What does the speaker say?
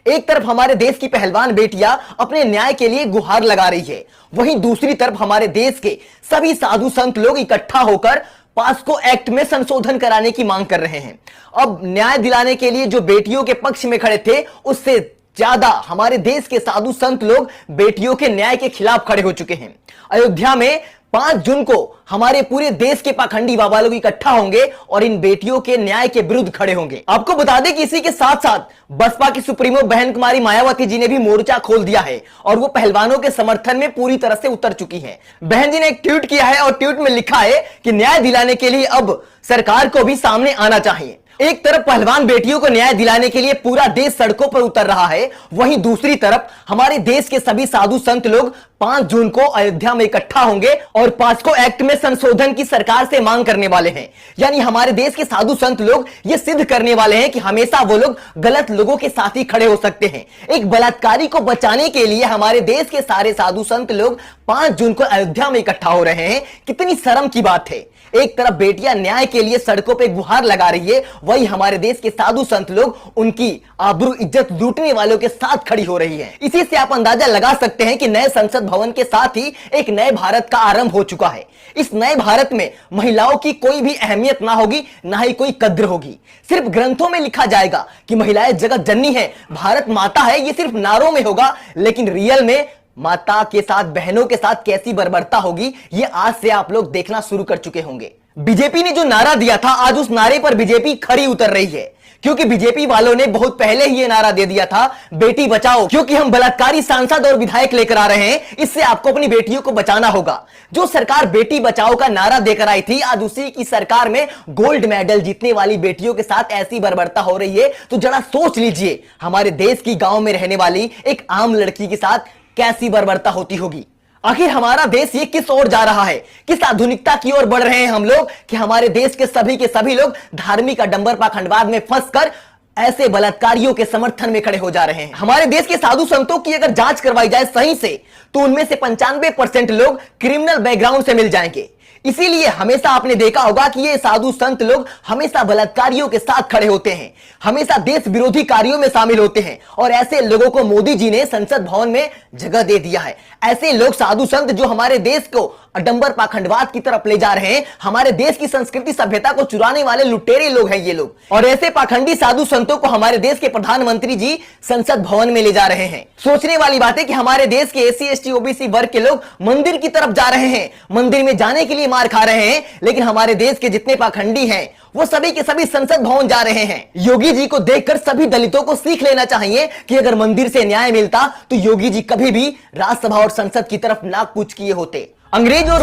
एक तरफ हमारे देश की पहलवान बेटियां अपने न्याय के लिए गुहार लगा रही है, वहीं दूसरी तरफ हमारे देश के सभी साधु संत लोग इकट्ठा होकर पास्को एक्ट में संशोधन कराने की मांग कर रहे हैं। अब न्याय दिलाने के लिए जो बेटियों के पक्ष में खड़े थे, उससे ज्यादा हमारे देश के साधु संत लोग बेटियों के न्याय के खिलाफ खड़े हो चुके हैं। अयोध्या में 5 जून को हमारे पूरे देश के पाखंडी बाबा लोग इकट्ठा होंगे और इन बेटियों के न्याय के विरुद्ध खड़े होंगे। आपको बता दें कि इसी के साथ साथ बसपा की सुप्रीमो बहन कुमारी मायावती जी ने भी मोर्चा खोल दिया है और वो पहलवानों के समर्थन में पूरी तरह से उतर चुकी हैं। बहन जी ने एक ट्वीट किया है और ट्वीट में लिखा है कि न्याय दिलाने के लिए अब सरकार को भी सामने आना चाहिए। एक तरफ पहलवान बेटियों को न्याय दिलाने के लिए पूरा देश सड़कों पर उतर रहा है, वहीं दूसरी तरफ हमारे देश के सभी साधु संत लोग 5 जून को अयोध्या में इकट्ठा होंगे और पास्को एक्ट में संशोधन की सरकार से मांग करने वाले हैं। यानी हमारे देश के साधु संत लोग ये सिद्ध करने वाले हैं कि हमेशा वो लोग गलत लोगों के साथ ही खड़े हो सकते हैं। एक बलात्कारी को बचाने के लिए हमारे देश के सारे साधु संत लोग 5 जून को अयोध्या में इकट्ठा हो रहे हैं। कितनी शर्म की बात है। एक तरफ बेटियां न्याय के लिए सड़कों पे गुहार लगा रही है, वही हमारे देश के साधु संत लोग उनकी आबरू इज्जत लूटने वालों के साथ खड़ी हो रही है। इसी से आप अंदाजा लगा सकते हैं कि नए संसद भवन के साथ ही एक नए भारत का आरंभ हो चुका है। इस नए भारत में महिलाओं की कोई भी अहमियत ना होगी, ना ही कोई कद्र होगी। सिर्फ ग्रंथों में लिखा जाएगा कि महिलाएं जगत जननी है, भारत माता है, ये सिर्फ नारों में होगा, लेकिन रियल में माता के साथ, बहनों के साथ कैसी बर्बरता होगी, ये आज से आप लोग देखना शुरू कर चुके होंगे। बीजेपी ने जो नारा दिया था, आज उस नारे पर बीजेपी खरी उतर रही है, क्योंकि बीजेपी वालों ने बहुत पहले ही ये नारा दे दिया था, बेटी बचाओ, क्योंकि हम बलात्कारी सांसद और विधायक लेकर आ रहे हैं, इससे आपको अपनी बेटियों को बचाना होगा। जो सरकार बेटी बचाओ का नारा देकर आई थी, आज उसी की सरकार में गोल्ड मेडल जीतने वाली बेटियों के साथ ऐसी बर्बरता हो रही है। तो जरा सोच लीजिए, हमारे देश की गांव में रहने वाली एक आम लड़की के साथ कैसी बर्बरता होती होगी। आखिर हमारा देश ये किस ओर जा रहा है, किस आधुनिकता की ओर बढ़ रहे हैं हम लोग कि हमारे देश के सभी लोग धार्मिक आडंबर पाखंडवाद में फंसकर ऐसे बलात्कारियों के समर्थन में खड़े हो जा रहे हैं। हमारे देश के साधु संतों की अगर जांच करवाई जाए सही से, तो उनमें से 95% लोग क्रिमिनल बैकग्राउंड से मिल जाएंगे। इसीलिए हमेशा आपने देखा होगा कि ये साधु संत लोग हमेशा बलात्कारियों के साथ खड़े होते हैं, हमेशा देश विरोधी कार्यों में शामिल होते हैं, और ऐसे लोगों को मोदी जी ने संसद भवन में जगह दे दिया है। ऐसे लोग साधु संत जो हमारे देश को आडंबर पाखंडवाद की तरफ ले जा रहे हैं, हमारे देश की संस्कृति सभ्यता को चुराने वाले लुटेरे लोग हैं ये लोग, और ऐसे पाखंडी साधु संतों को हमारे देश के प्रधानमंत्री जी संसद भवन में ले जा रहे हैं। सोचने वाली बात है कि हमारे देश के एससी एसटी ओबीसी वर्ग के लोग मंदिर की तरफ जा रहे हैं, मंदिर में जाने के लिए मार खा रहे हैं, लेकिन हमारे देश के जितने पाखंडी हैं वो सभी के सभी संसद भवन जा रहे हैं। योगी जी को देखकर सभी दलितों को सीख लेना चाहिए कि अगर मंदिर से न्याय मिलता तो योगी जी कभी भी राज्यसभा और संसद की तरफ नाक कूच किए होते। अंग्रेज और